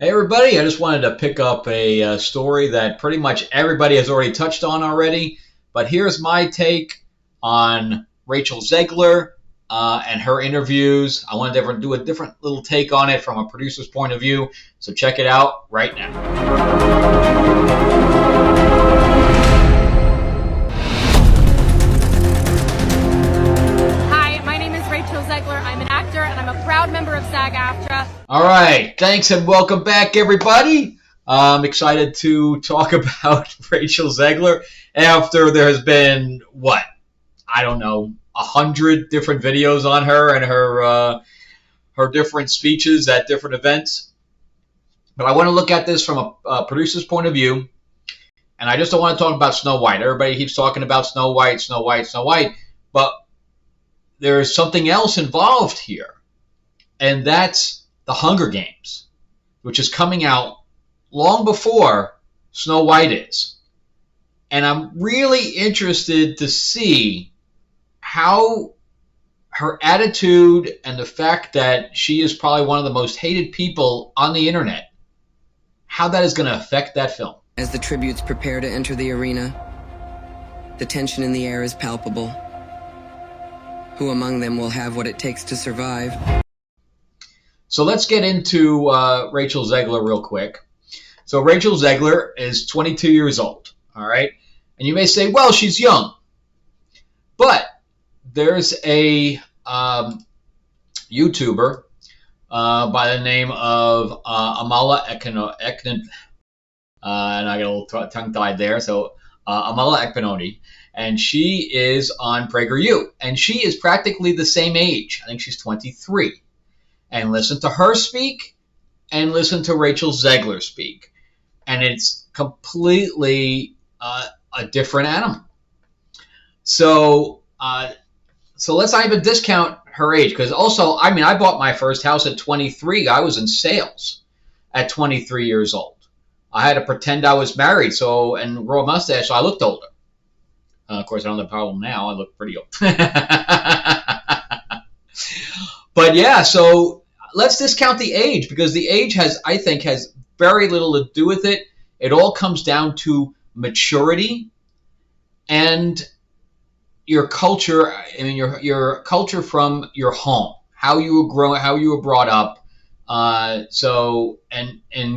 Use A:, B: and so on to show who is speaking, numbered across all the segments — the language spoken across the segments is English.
A: Hey everybody, I just wanted to pick up a story that pretty much everybody has already touched on already, but here's my take on Rachel Zegler and her interviews. I wanted to do a different little take on it from a producer's point of view, so check it out right now.
B: Hi, my name is Rachel Zegler. I'm an actor and I'm a proud member of SAG-AFTRA.
A: All right, thanks and welcome back everybody. I'm excited to talk about Rachel Zegler after there has been, I don't know, 100 different videos on her and her different speeches at different events. But I want to look at this from a producer's point of view, and I just don't want to talk about Snow White. Everybody keeps talking about Snow White, Snow White, Snow White, but there is something else involved here, and that's the Hunger Games, which is coming out long before Snow White is. And I'm really interested to see how her attitude and the fact that she is probably one of the most hated people on the internet, how that is going to affect that film.
C: As the tributes prepare to enter the arena, the tension in the air is palpable. Who among them will have what it takes to survive?
A: So let's get into Rachel Zegler real quick. So Rachel Zegler is 22 years old, all right? And you may say, well, she's young. But there's a YouTuber by the name of Amala Eknen, and I got a little tongue-tied there, so Amala Ekpenoni, and she is on PragerU, and she is practically the same age. I think she's 23. And listen to her speak, and listen to Rachel Zegler speak, and it's completely a different animal. So let's not even discount her age, because also, I mean, I bought my first house at 23. I was in sales at 23 years old. I had to pretend I was married, and grow a mustache, so I looked older. Of course, I don't have a problem now. I look pretty old. But yeah, so let's discount the age, because the age I think has very little to do with it. It all comes down to maturity and your culture. I mean, your culture from your home, how you were grown, how you were brought up. And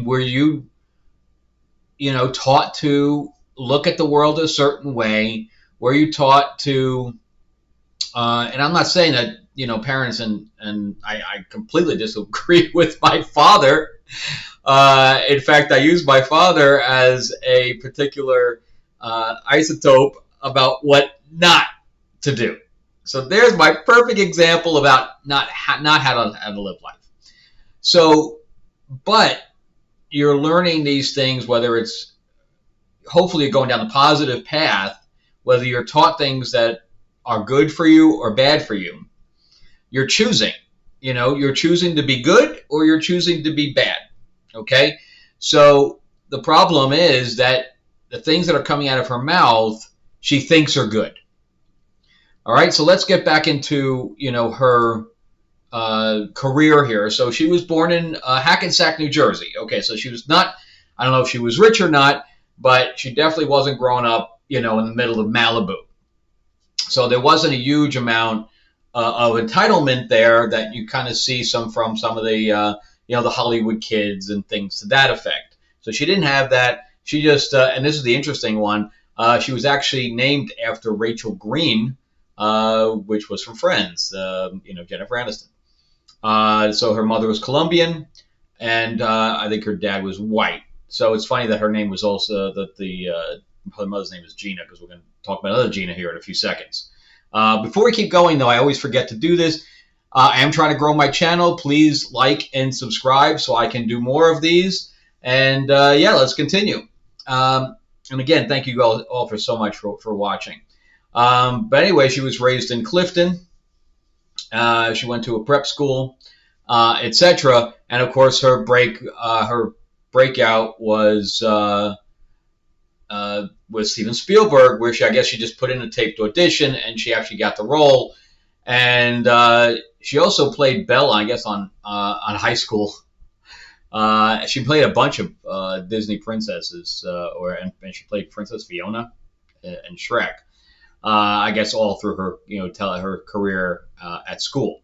A: were you taught to look at the world a certain way? Were you taught to, and I'm not saying that, parents, and I completely disagree with my father. In fact, I use my father as a particular isotope about what not to do. So there's my perfect example about not how to live life. So, but you're learning these things, whether it's hopefully you're going down the positive path, whether you're taught things that are good for you or bad for you. You're choosing. You're choosing to be good or you're choosing to be bad. Okay? So the problem is that the things that are coming out of her mouth, she thinks are good. All right? So let's get back into, her career here. So she was born in Hackensack, New Jersey. Okay, so she was not, I don't know if she was rich or not, but she definitely wasn't growing up, in the middle of Malibu. So there wasn't a huge amount of entitlement there that you kind of see from some of the, the Hollywood kids and things to that effect. So she didn't have that. She just, and this is the interesting one, she was actually named after Rachel Green, which was from Friends, Jennifer Aniston. So her mother was Colombian, and I think her dad was white. So it's funny that her name was also her mother's name is Gina, because we're going to talk about another Gina here in a few seconds. Before we keep going, though, I always forget to do this. I am trying to grow my channel. Please like and subscribe so I can do more of these. And let's continue. And again, thank you all for so much for watching. But anyway, she was raised in Clifton. She went to a prep school, etc. And of course, her breakout was with Steven Spielberg, where I guess she just put in a taped audition and she actually got the role. And she also played Bella, I guess, on High School She played a bunch of Disney princesses, and she played Princess Fiona and Shrek. I guess all through her, her career at school.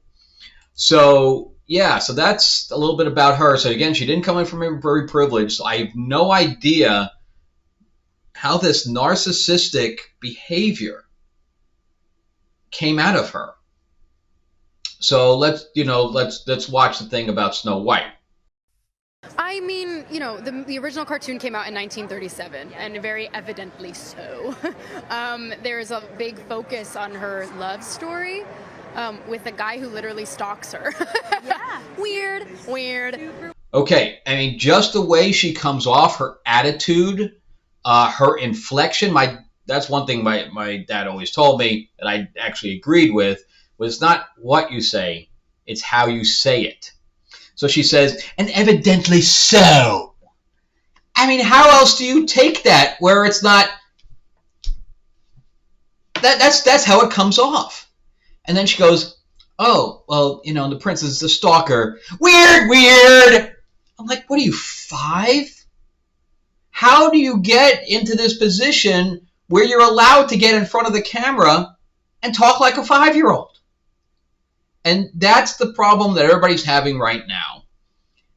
A: So yeah, so that's a little bit about her. So again, she didn't come in from a very privileged. So I have no idea how this narcissistic behavior came out of her. So let's watch the thing about Snow White.
B: I mean, the original cartoon came out in 1937, and very evidently so. There's a big focus on her love story with a guy who literally stalks her. Yeah. Weird.
A: Okay, I mean, just the way she comes off, her attitude, her inflection, that's one thing my dad always told me that I actually agreed with, was not what you say, it's how you say it. So she says, and evidently so. I mean, how else do you take that where it's not... That's how it comes off. And then she goes, oh, well, the prince is the stalker. Weird. I'm like, what are you, 5? How do you get into this position where you're allowed to get in front of the camera and talk like a 5-year-old? And that's the problem that everybody's having right now,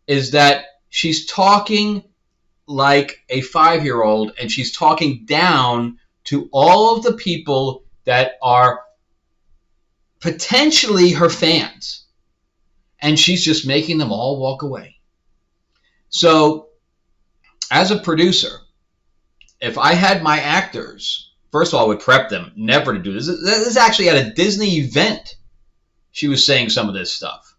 A: is that she's talking like a 5-year-old, and she's talking down to all of the people that are potentially her fans. And she's just making them all walk away. So, as a producer, if I had my actors, first of all, I would prep them never to do this. This is actually at a Disney event. She was saying some of this stuff.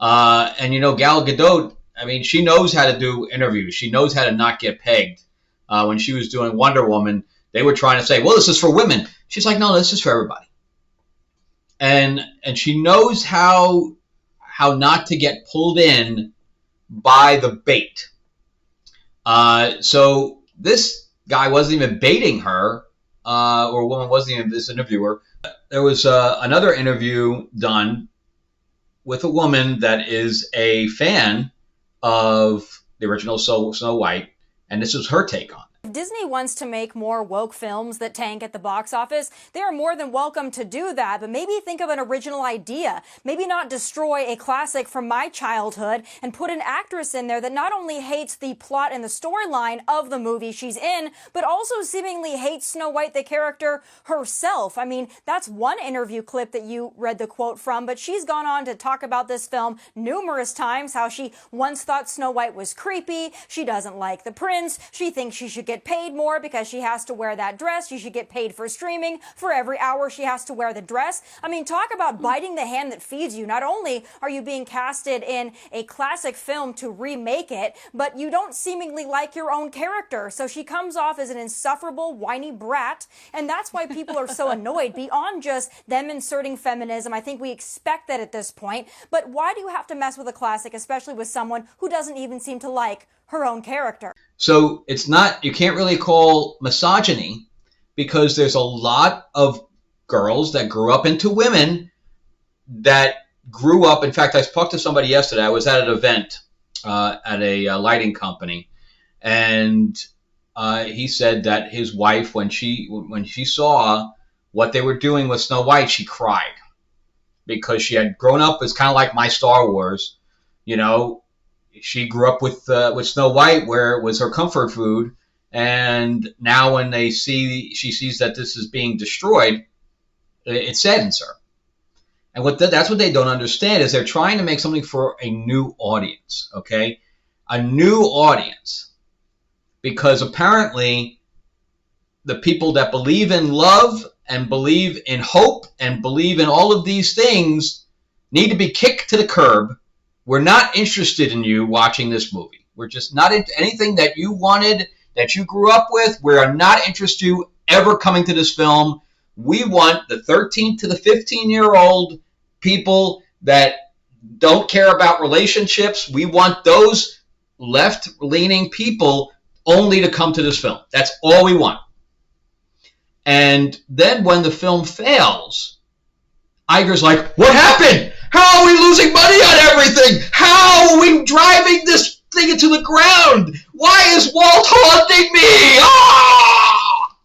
A: And Gal Gadot, I mean, she knows how to do interviews. She knows how to not get pegged. When she was doing Wonder Woman, they were trying to say, well, this is for women. She's like, no, this is for everybody. And she knows how not to get pulled in by the bait. So this guy wasn't even baiting her, or woman wasn't even this interviewer. There was another interview done with a woman that is a fan of the original Snow White, and this was her take on it.
D: If Disney wants to make more woke films that tank at the box office, they are more than welcome to do that, but maybe think of an original idea. Maybe not destroy a classic from my childhood and put an actress in there that not only hates the plot and the storyline of the movie she's in, but also seemingly hates Snow White, the character herself. I mean, that's one interview clip that you read the quote from, but she's gone on to talk about this film numerous times, how she once thought Snow White was creepy, she doesn't like the prince, she thinks she should get paid more because she has to wear that dress. She should get paid for streaming. For every hour she has to wear the dress. I mean, talk about biting the hand that feeds you. Not only are you being casted in a classic film to remake it, but you don't seemingly like your own character. So she comes off as an insufferable, whiny brat, and that's why people are so annoyed. Beyond just them inserting feminism, I think we expect that at this point, but why do you have to mess with a classic, especially with someone who doesn't even seem to like her own character?
A: So it's not, you can't really call misogyny, because there's a lot of girls that grew up into women that grew up. In fact, I talked to somebody yesterday. I was at an event at a lighting company, and he said that his wife, when she saw what they were doing with Snow White, she cried, because she had grown up as kind of like my Star Wars, She grew up with Snow White, where it was her comfort food, and now when she sees that this is being destroyed, it saddens her. And that's what they don't understand, is they're trying to make something for a new audience, okay? A new audience, because apparently the people that believe in love and believe in hope and believe in all of these things need to be kicked to the curb. We're not interested in you watching this movie. We're just not into anything that you wanted, that you grew up with. We are not interested in you ever coming to this film. We want the 13 to the 15-year-old people that don't care about relationships. We want those left-leaning people only to come to this film. That's all we want. And then when the film fails, Iger's like, what happened? How are we losing money on everything? How are we driving this thing to the ground. Why is Walt haunting me? Ah!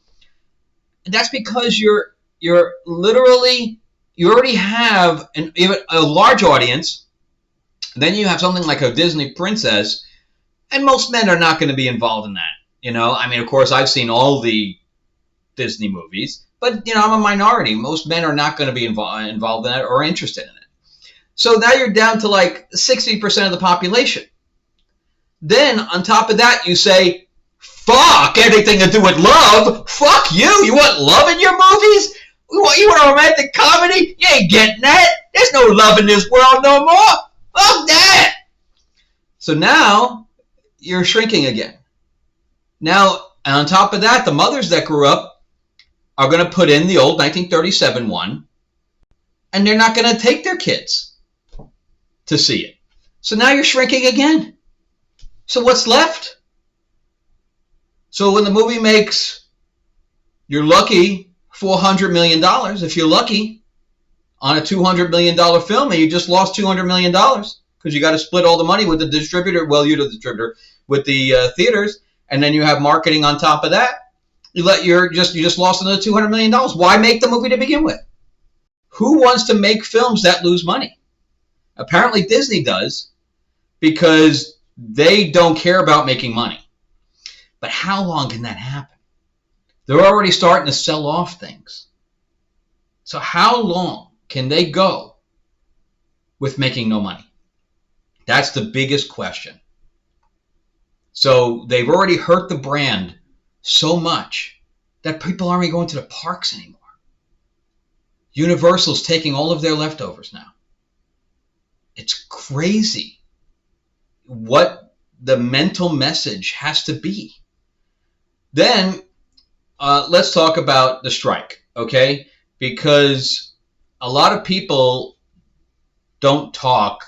A: And that's because you're literally, you already have even a large audience. Then you have something like a Disney princess, and most men are not going to be involved in that. You know, I mean, of course, I've seen all the Disney movies, but, you know, I'm a minority. Most men are not going to be involved in that or interested in it. So now you're down to like 60% of the population. Then, on top of that, you say, fuck anything to do with love. Fuck you. You want love in your movies? You want a romantic comedy? You ain't getting that. There's no love in this world no more. Fuck that. So now you're shrinking again. Now, and on top of that, the mothers that grew up are going to put in the old 1937 one, and they're not going to take their kids to see it. So now you're shrinking again. So what's left? So when the movie makes, you're lucky, $400 million, if you're lucky, on a $200 million film, and you just lost $200 million because you got to split all the money with the distributor. Well, you're the distributor with the theaters, and then you have marketing on top of that. You just lost another $200 million. Why make the movie to begin with? Who wants to make films that lose money? Apparently Disney does, because they don't care about making money. But how long can that happen? They're already starting to sell off things. So how long can they go with making no money? That's the biggest question. So they've already hurt the brand so much that people aren't even going to the parks anymore. Universal's taking all of their leftovers now. It's crazy what the mental message has to be. Then let's talk about the strike, okay? Because a lot of people don't talk.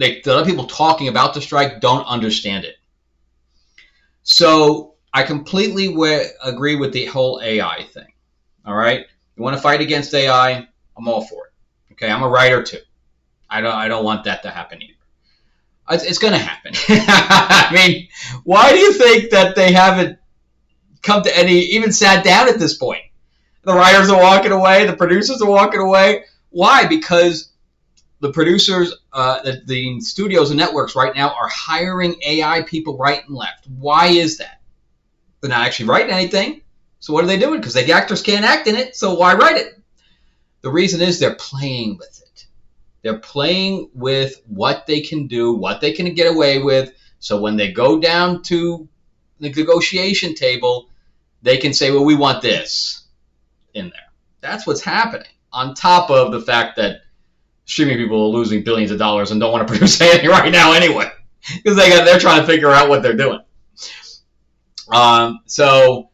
A: A lot of people talking about the strike don't understand it. So I completely agree with the whole AI thing, all right? You want to fight against AI? I'm all for it. Okay, I'm a writer too. I don't want that to happen either. It's going to happen. I mean, why do you think that they haven't come to even sat down at this point? The writers are walking away. The producers are walking away. Why? Because the producers, the studios and networks right now are hiring AI people right and left. Why is that? They're not actually writing anything. So what are they doing? Because the actors can't act in it, so why write it? The reason is they're playing with it. They're playing with what they can do, what they can get away with. So when they go down to the negotiation table, they can say, well, we want this in there. That's what's happening. On top of the fact that streaming people are losing billions of dollars and don't want to produce anything right now anyway, because they're trying to figure out what they're doing. So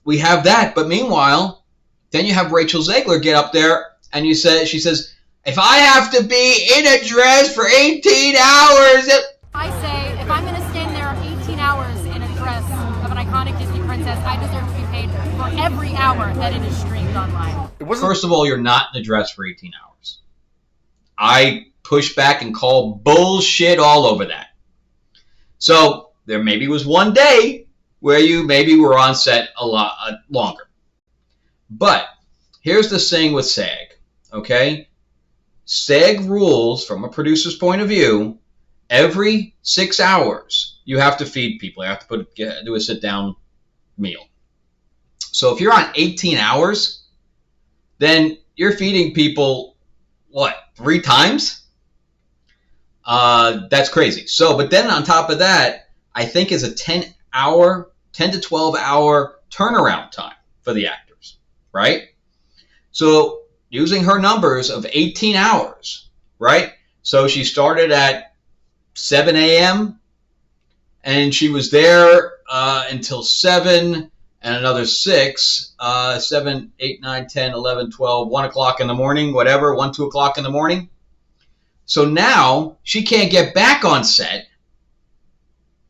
A: we have that. But meanwhile, then you have Rachel Zegler get up there and she says, if I have to be in a dress for 18 hours.
E: I say, if I'm going to stand there 18 hours in a dress of an iconic Disney princess, I deserve to be paid for every hour that it is streamed online.
A: First of all, you're not in a dress for 18 hours. I push back and call bullshit all over that. So there maybe was one day where you maybe were on set a lot longer. But here's the thing with SAG, okay? SAG rules, from a producer's point of view, every 6 hours you have to feed people. You have to do a sit-down meal. So if you're on 18 hours, then you're feeding people, 3 times? That's crazy. So, but then on top of that, I think is a 10 to 12 hour turnaround time for the actors, right? So using her numbers of 18 hours, right? So she started at 7 a.m. and she was there until 7 and another 6, 7, 8, 9, 10, 11, 12, 1 o'clock in the morning, whatever, 1, 2 o'clock in the morning. So now she can't get back on set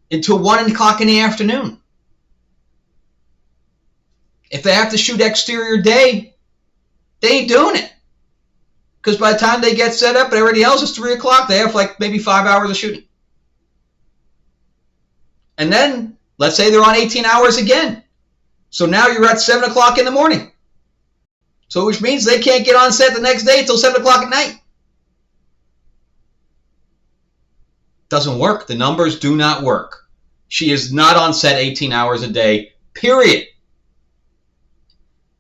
A: until 1 o'clock in the afternoon. If they have to shoot exterior day, they ain't doing it. Because by the time they get set up and everything else is 3 o'clock, they have maybe 5 hours of shooting. And then let's say they're on 18 hours again. So now you're at 7 o'clock in the morning. So which means they can't get on set the next day until 7 o'clock at night. Doesn't work. The numbers do not work. She is not on set 18 hours a day, period.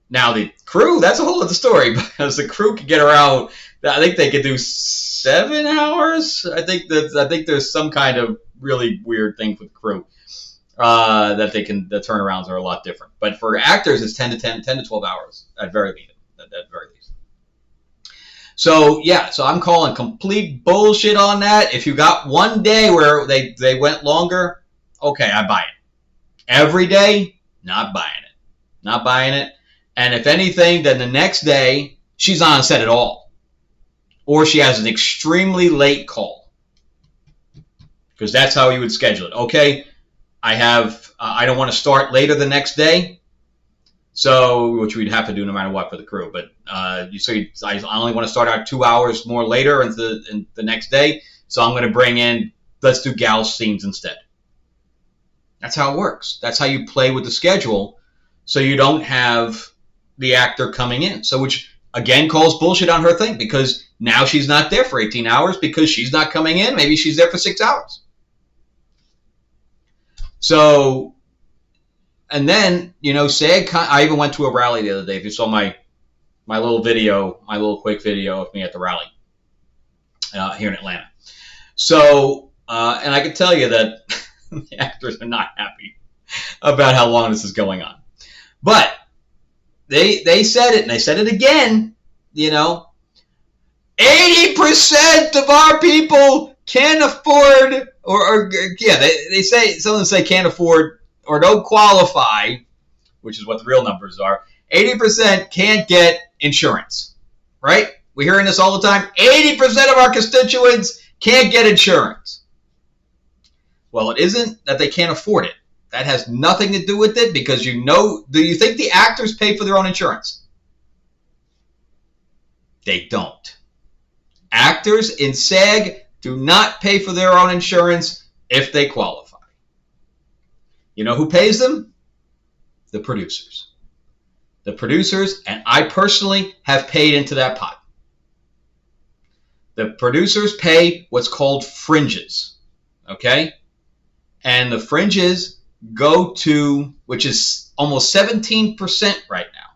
A: Now the crew, that's a whole other story, because the crew could get around. I think they could do 7 hours. I think there's some kind of really weird thing with crew that they can. The turnarounds are a lot different. But for actors, it's 10 to 12 hours at very least. At very least. So yeah, so I'm calling complete bullshit on that. If you got one day where they went longer, okay, I buy it. Every day, not buying it. Not buying it. And if anything, then the next day, she's not on set at all. Or she has an extremely late call. Because that's how you would schedule it. Okay, I don't want to start later the next day. So, which we'd have to do no matter what for the crew. But I only want to start out 2 hours more later in the next day. So I'm going to bring in, let's do gal scenes instead. That's how it works. That's how you play with the schedule. So you don't have the actor coming in. So which, again, calls bullshit on her thing. Because now she's not there for 18 hours because she's not coming in. Maybe she's there for 6 hours. So... And then, SAG, I even went to a rally the other day. If you saw my little video, my little quick video of me at the rally here in Atlanta. So, and I can tell you that the actors are not happy about how long this is going on. But they said it, and they said it again, 80% of our people can't afford, they say, some of them say can't afford, or don't qualify, which is what the real numbers are. 80% can't get insurance, right? We're hearing this all the time. 80% of our constituents can't get insurance. Well, it isn't that they can't afford it. That has nothing to do with it because do you think the actors pay for their own insurance? They don't. Actors in SAG do not pay for their own insurance if they qualify. You know who pays them? The producers. The producers, and I personally have paid into that pot. The producers pay what's called fringes, okay? And the fringes go to, which is almost 17% right now.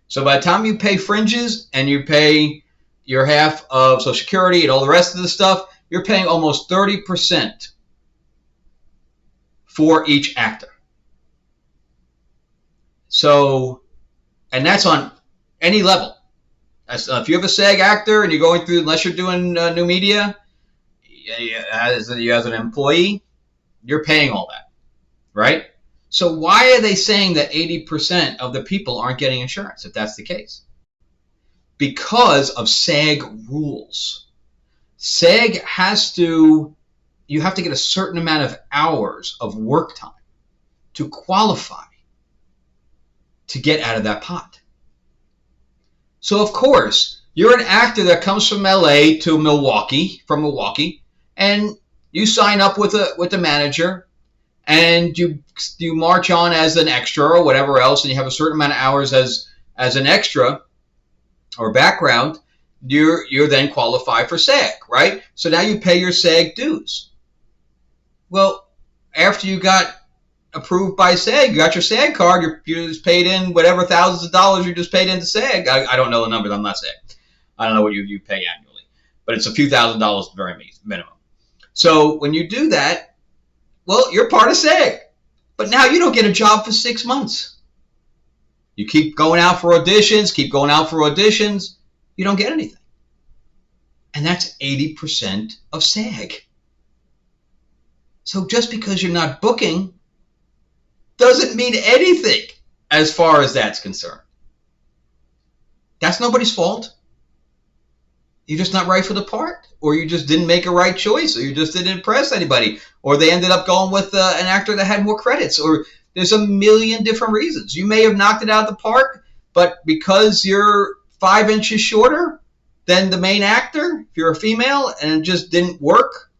A: So by the time you pay fringes and you pay your half of Social Security and all the rest of the stuff, you're paying almost 30% for each actor. So, and that's on any level. If you have a SAG actor and you're going through, unless you're doing new media, as an employee, you're paying all that, right? So why are they saying that 80% of the people aren't getting insurance if that's the case? Because of SAG rules. SAG you have to get a certain amount of hours of work time to qualify to get out of that pot. So, of course, you're an actor that comes from LA to Milwaukee, and you sign up with a manager, and you march on as an extra or whatever else, and you have a certain amount of hours as an extra or background, you're then qualified for SAG, right? So now you pay your SAG dues. Well, after you got approved by SAG, you got your SAG card, you just paid in whatever thousands of dollars you just paid into SAG. I don't know the numbers, I'm not SAG. I don't know what you pay annually. But it's a few $1,000s at the very minimum. So when you do that, well, you're part of SAG. But now you don't get a job for 6 months. You keep going out for auditions, you don't get anything. And that's 80% of SAG. So just because you're not booking doesn't mean anything as far as that's concerned. That's nobody's fault. You're just not right for the part, or you just didn't make a right choice, or you just didn't impress anybody, or they ended up going with an actor that had more credits, or there's a million different reasons. You may have knocked it out of the park, but because you're 5 inches shorter than the main actor, if you're a female, and it just didn't work,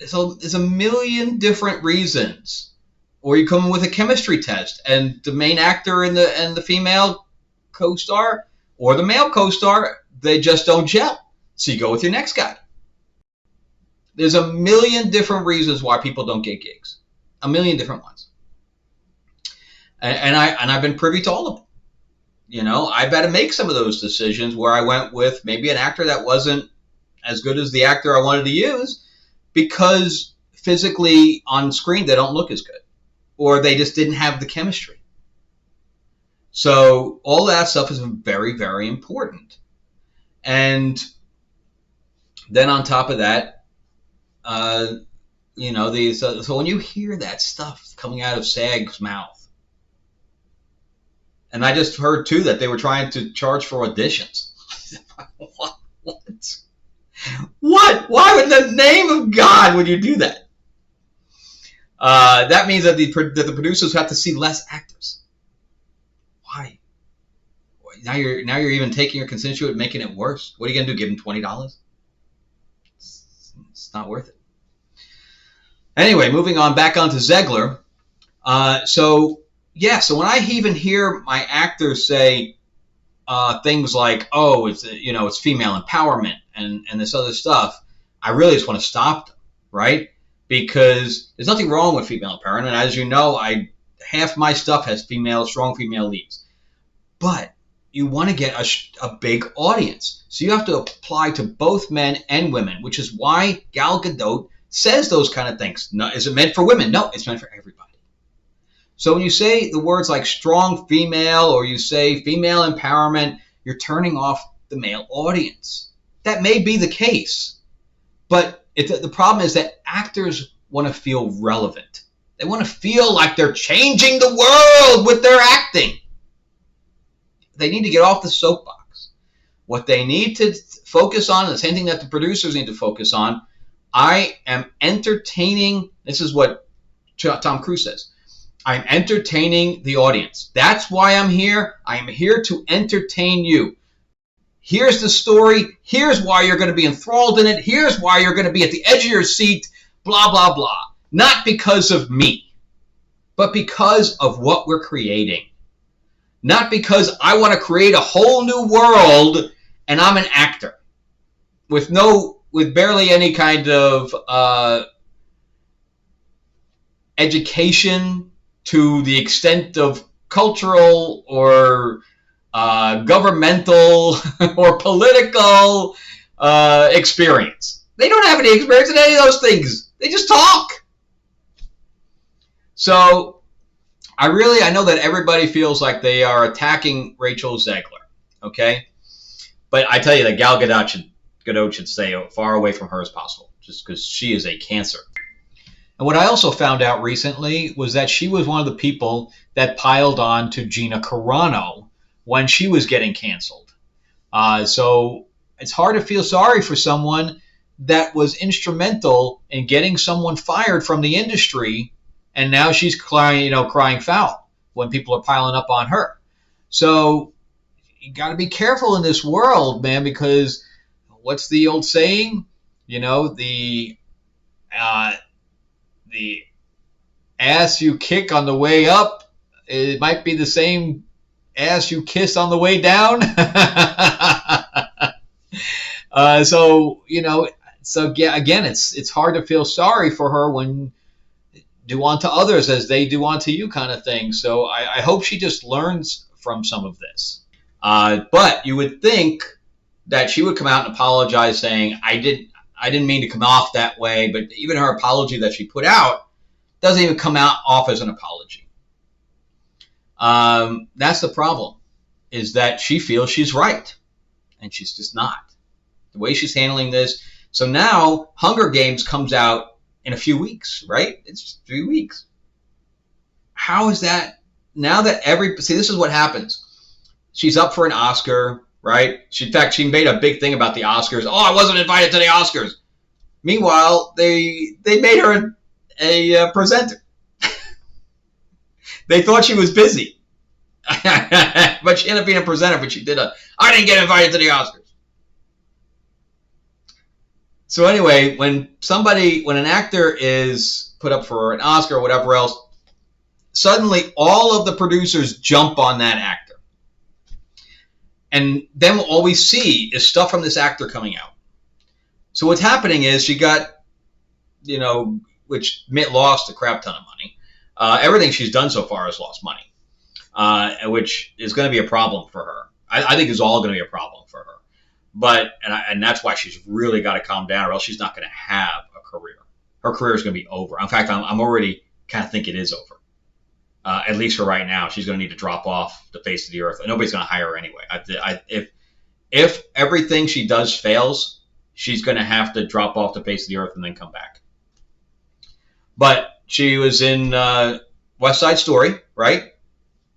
A: So there's a million different reasons. Or you come in with a chemistry test, and the main actor and the female co-star or the male co-star, they just don't gel. So you go with your next guy. There's a million different reasons why people don't get gigs. A million different ones. And I've been privy to all of them. You know, I've had to make some of those decisions where I went with maybe an actor that wasn't as good as the actor I wanted to use because physically on screen they don't look as good. Or they just didn't have the chemistry. So all that stuff is very, very important. And then on top of that, you know, so when you hear that stuff coming out of SAG's mouth, and I just heard too that they were trying to charge for auditions. What? What? Why would, in the name of God, would you do that? That means that the producers have to see less actors. Why? Now you're even taking your constituent and making it worse. What are you gonna do? Give them $20? It's not worth it. Anyway, moving on back onto Zegler. So when I even hear my actors say things like, "Oh, it's female empowerment," and this other stuff, I really just want to stop them, right? Because there's nothing wrong with female empowerment, and as you know, half my stuff has strong female leads. But you want to get a big audience, so you have to apply to both men and women, which is why Gal Gadot says those kind of things. No, is it meant for women? No, it's meant for everybody. So when you say the words like strong female or you say female empowerment, you're turning off the male audience. That may be the case, but the problem is that actors want to feel relevant. They want to feel like they're changing the world with their acting. They need to get off the soapbox. What they need to focus on, the same thing that the producers need to focus on, I am entertaining. This is what Tom Cruise says. I'm entertaining the audience. That's why I'm here. I am here to entertain you. Here's the story. Here's why you're going to be enthralled in it. Here's why you're going to be at the edge of your seat. Blah, blah, blah. Not because of me, but because of what we're creating. Not because I want to create a whole new world and I'm an actor with barely any kind of education to the extent of cultural or governmental or political experience. They don't have any experience in any of those things. They just talk. So I know that everybody feels like they are attacking Rachel Zegler, okay? But I tell you that Gal Gadot should stay far away from her as possible, just because she is a cancer. And what I also found out recently was that she was one of the people that piled on to Gina Carano when she was getting canceled. So it's hard to feel sorry for someone that was instrumental in getting someone fired from the industry, and now she's crying foul when people are piling up on her. So you got to be careful in this world, man, because what's the old saying? The ass you kick on the way up, it might be the same ass you kiss on the way down. Again, it's hard to feel sorry for her when do unto others as they do unto you kind of thing. So I hope she just learns from some of this. But you would think that she would come out and apologize saying, I didn't mean to come off that way, but even her apology that she put out doesn't even come off as an apology. That's the problem, is that she feels she's right, and she's just not. The way she's handling this. So now Hunger Games comes out in a few weeks, right? It's just 3 weeks. How is that? Now that see, this is what happens. She's up for an Oscar, right? In fact, she made a big thing about the Oscars. Oh, I wasn't invited to the Oscars. Meanwhile, they made her a presenter. They thought she was busy. But she ended up being a presenter, but I didn't get invited to the Oscars. So anyway, when an actor is put up for an Oscar or whatever else, suddenly all of the producers jump on that actor. And then all we see is stuff from this actor coming out. So what's happening is she got, which Mitt lost a crap ton of money. Everything she's done so far has lost money, which is going to be a problem for her. I think it's all going to be a problem for her. But and that's why she's really got to calm down, or else she's not going to have a career. Her career is going to be over. In fact, I'm already kind of think it is over. At least for right now, she's going to need to drop off the face of the earth. Nobody's going to hire her anyway. If everything she does fails, she's going to have to drop off the face of the earth and then come back. But she was in West Side Story, right?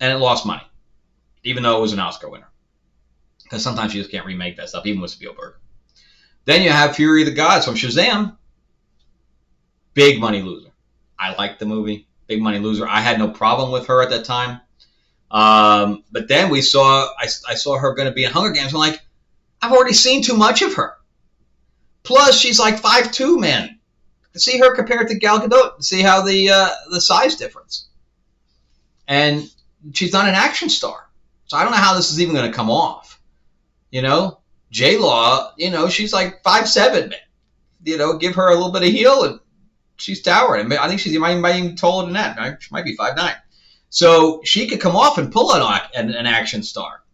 A: And it lost money, even though it was an Oscar winner. Because sometimes you just can't remake that stuff, even with Spielberg. Then you have Fury of the Gods from Shazam. Big money loser. I liked the movie. Big money loser. I had no problem with her at that time. But then I saw her going to be in Hunger Games. I'm like, I've already seen too much of her. Plus, she's like 5'2", man. See her compared to Gal Gadot. See how the size difference. And she's not an action star. So I don't know how this is even going to come off. J-Law, she's like 5'7", man. Give her a little bit of heel and she's towering. I think she might even taller than that. Right? She might be 5'9". So she could come off and pull an action star.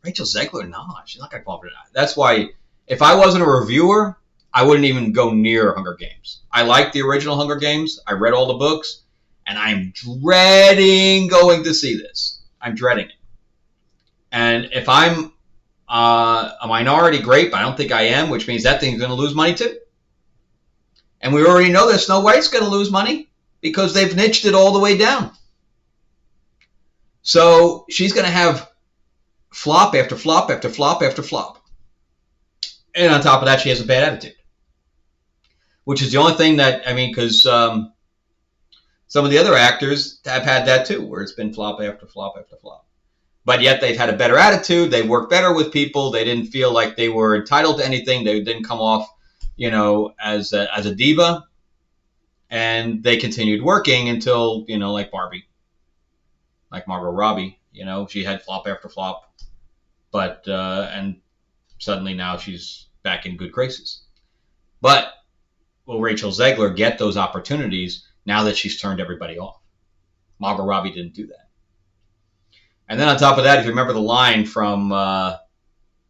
A: Rachel Zegler, no, she's not going to come off. That's why if I wasn't a reviewer, I wouldn't even go near Hunger Games. I like the original Hunger Games. I read all the books, and I'm dreading going to see this. I'm dreading it. And if I'm a minority, great, but I don't think I am, which means that thing's going to lose money too. And we already know that Snow White's going to lose money because they've niched it all the way down. So she's going to have flop after flop after flop after flop. And on top of that, she has a bad attitude. Which is the only thing because some of the other actors have had that too, where it's been flop after flop after flop. But yet they've had a better attitude. They work better with people. They didn't feel like they were entitled to anything. They didn't come off, as a diva. And they continued working until, like Barbie, like Margot Robbie. She had flop after flop. But, and suddenly now she's back in good graces. But will Rachel Zegler get those opportunities now that she's turned everybody off? Margot Robbie didn't do that. And then on top of that, if you remember the line from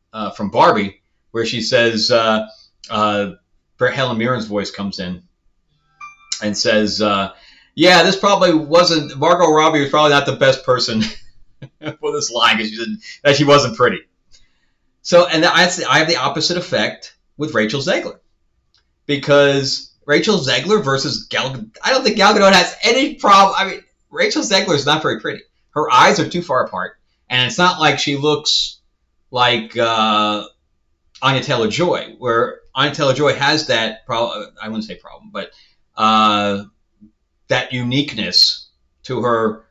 A: Barbie, where she says, Helen Mirren's voice comes in and says, this probably wasn't, Margot Robbie was probably not the best person for this line because she wasn't pretty. So, and I have the opposite effect with Rachel Zegler. Because Rachel Zegler versus I don't think Gal Gadot has any problem. Rachel Zegler is not very pretty. Her eyes are too far apart, and it's not like she looks like Anya Taylor-Joy, where Anya Taylor-Joy has that problem. I wouldn't say problem, but that uniqueness to her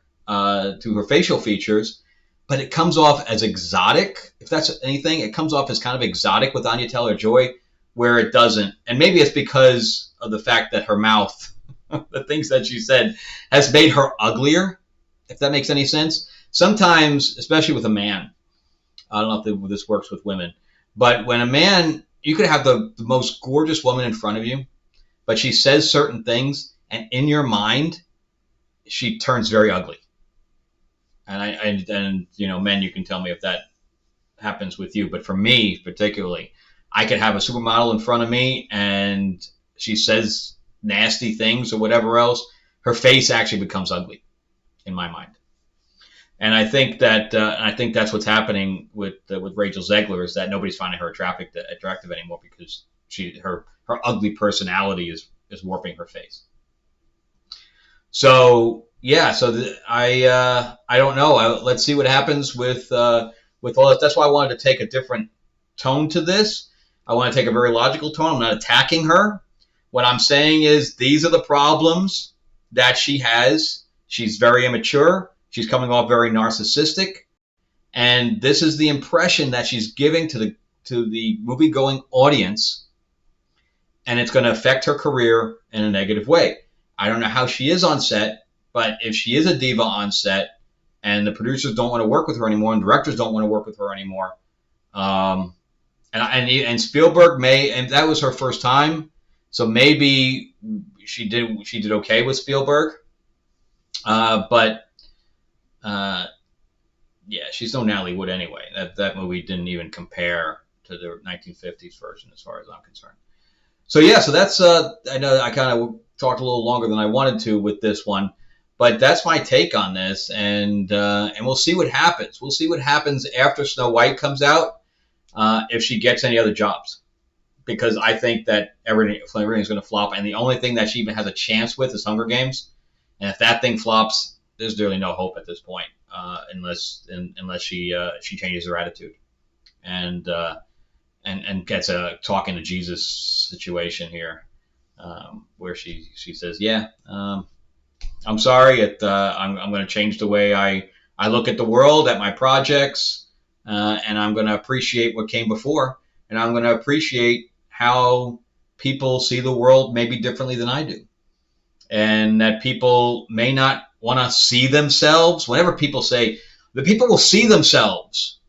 A: facial features. But it comes off as exotic. If that's anything, it comes off as kind of exotic with Anya Taylor-Joy, where it doesn't. And maybe it's because of the fact that her mouth, the things that she said, has made her uglier. If that makes any sense. Sometimes, especially with a man, I don't know if this works with women, but when a man, you could have the most gorgeous woman in front of you, but she says certain things, and in your mind, she turns very ugly. And men, you can tell me if that happens with you, but for me particularly, I could have a supermodel in front of me, and she says nasty things or whatever else. Her face actually becomes ugly. In my mind, and I think that's what's happening with Rachel Zegler, is that nobody's finding her attractive anymore because her ugly personality is warping her face. So I don't know. Let's see what happens with all that. That's why I wanted to take a different tone to this. I want to take a very logical tone. I'm not attacking her. What I'm saying is these are the problems that she has. She's very immature. She's coming off very narcissistic. And this is the impression that she's giving to the movie-going audience. and it's going to affect her career in a negative way. I don't know how she is on set, but if she is a diva on set and the producers don't want to work with her anymore and directors don't want to work with her anymore, and Spielberg and that was her first time, so maybe she did okay with Spielberg, but yeah, she's no Natalie Wood anyway. That movie didn't even compare to the 1950s version as far as I'm concerned. So yeah, so that's I know I kind of talked a little longer than I wanted to with this one, but that's my take on this, and we'll see what happens. We'll see what happens after Snow White comes out, if she gets any other jobs, because I think that everything's going to flop, and the only thing that she even has a chance with is Hunger Games, and if that thing flops, there's really no hope at this point, unless she changes her attitude, and gets a talking to Jesus situation here, where she says, yeah, I'm sorry, I'm going to change the way I look at the world, at my projects, and I'm going to appreciate what came before, and I'm going to appreciate how people see the world maybe differently than I do, and that people may not want to see themselves. Whenever people say, the people will see themselves,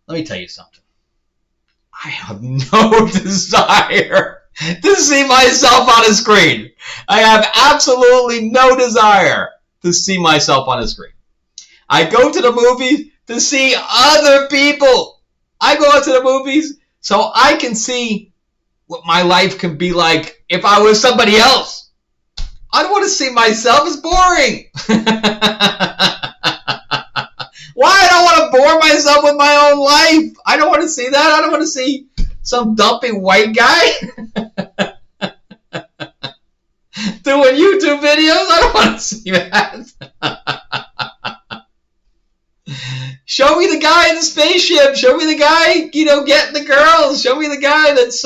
A: let me tell you something. I have no desire to see myself on a screen. I have absolutely no desire to see myself on a screen. I go to the movies to see other people. I go out to the movies so I can see what my life can be like if I was somebody else. I don't want to see myself. It's boring. Why? I don't want to bore myself with my own life. I don't want to see that. I don't want to see some dumpy white guy doing YouTube videos. I don't want to see that. Show me the guy in the spaceship. Show me the guy, getting the girls. Show me the guy that's,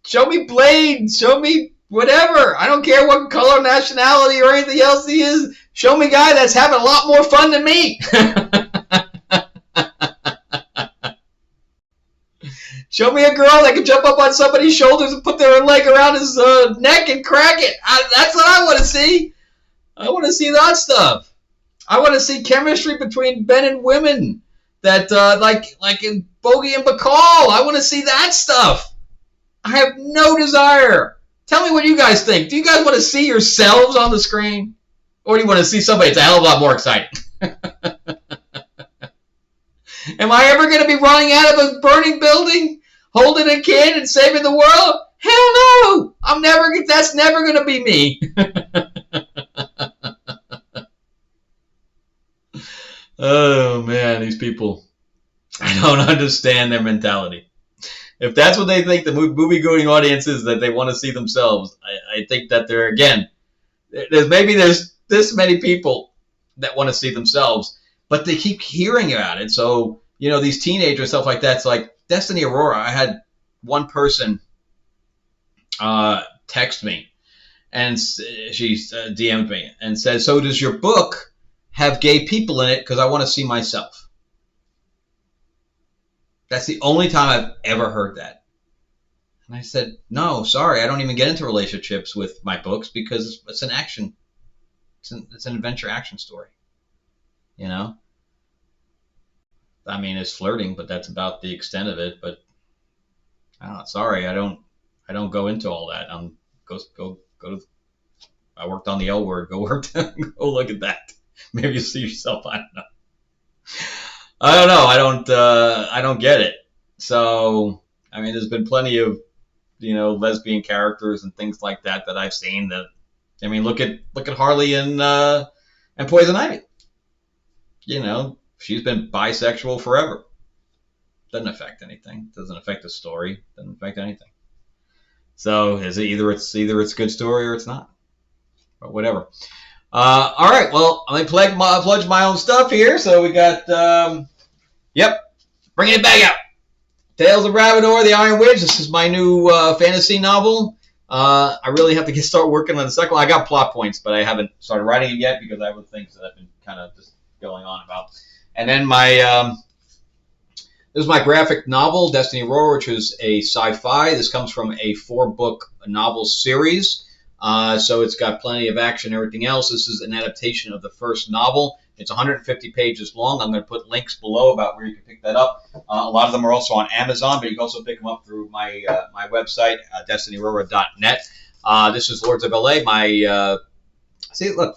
A: show me Blade. Show me whatever. I don't care what color, nationality, or anything else he is. Show me a guy that's having a lot more fun than me. Show me a girl that can jump up on somebody's shoulders and put their leg around his neck and crack it. That's what I want to see. I want to see that stuff. I want to see chemistry between men and women. That like in Bogey and Bacall. I want to see that stuff. I have no desire. Tell me what you guys think. Do you guys want to see yourselves on the screen? Or do you want to see somebody that's a hell of a lot more exciting? Am I ever going to be running out of a burning building, holding a kid and saving the world? Hell no! That's never going to be me. Oh man, these people. I don't understand their mentality. If that's what they think the movie-going audience is, that they want to see themselves, I think that there's this many people that want to see themselves, but they keep hearing about it. So, these teenagers, stuff like that. It's like Destiny Aurora. I had one person text me, and she DM'd me and said, so does your book have gay people in it? Because I want to see myself. That's the only time I've ever heard that. And I said, no, sorry, I don't even get into relationships with my books because it's an action. It's an adventure action story. I mean, it's flirting, but that's about the extent of it. But sorry, I don't go into all that. Go to. I worked on the L Word. Go look at that. Maybe you see yourself. I don't know. I don't get it. So, I mean, there's been plenty of, lesbian characters and things like that I've seen that, I mean, look at Harley and Poison Ivy. She's been bisexual forever. Doesn't affect anything. Doesn't affect the story. Doesn't affect anything. So, is it either it's a good story or it's not. But whatever. All right, well, I'm going to plug my own stuff here. So we got, bringing it back out. Tales of Ravador, the Iron Witch. This is my new fantasy novel. I really have to start working on the second one. I got plot points, but I haven't started writing it yet because I have things that I've been kind of just going on about. And then my This is my graphic novel, Destiny Roar, which is a sci-fi. This comes from a 4-book novel series. So it's got plenty of action and everything else. This is an adaptation of the first novel. It's 150 pages long. I'm going to put links below about where you can pick that up. A lot of them are also on Amazon, but you can also pick them up through my website, destinyroar.net. This is Lords of LA. See, look.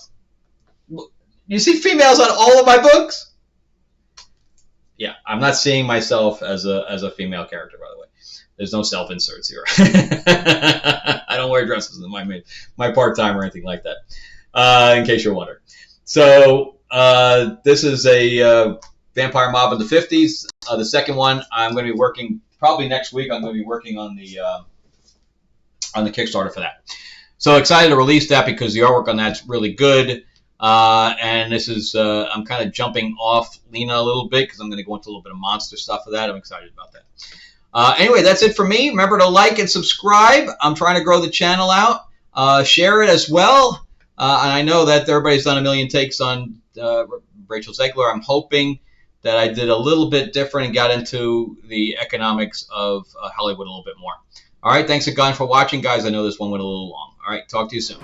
A: You see females on all of my books? Yeah, I'm not seeing myself as a female character, by the way. There's no self-inserts here. I don't wear dresses in my part-time or anything like that, in case you're wondering. So this is a vampire mob in the 50s. The second one, I'm going to be working, probably next week, I'm going to be working on the Kickstarter for that. So excited to release that because the artwork on that's really good. And this is, I'm kind of jumping off Lena a little bit because I'm going to go into a little bit of monster stuff for that. I'm excited about that. Anyway, that's it for me. Remember to like and subscribe. I'm trying to grow the channel out. Share it as well. And I know that everybody's done a million takes on Rachel Zegler. I'm hoping that I did a little bit different and got into the economics of Hollywood a little bit more. All right, thanks again for watching, guys. I know this one went a little long. All right, talk to you soon.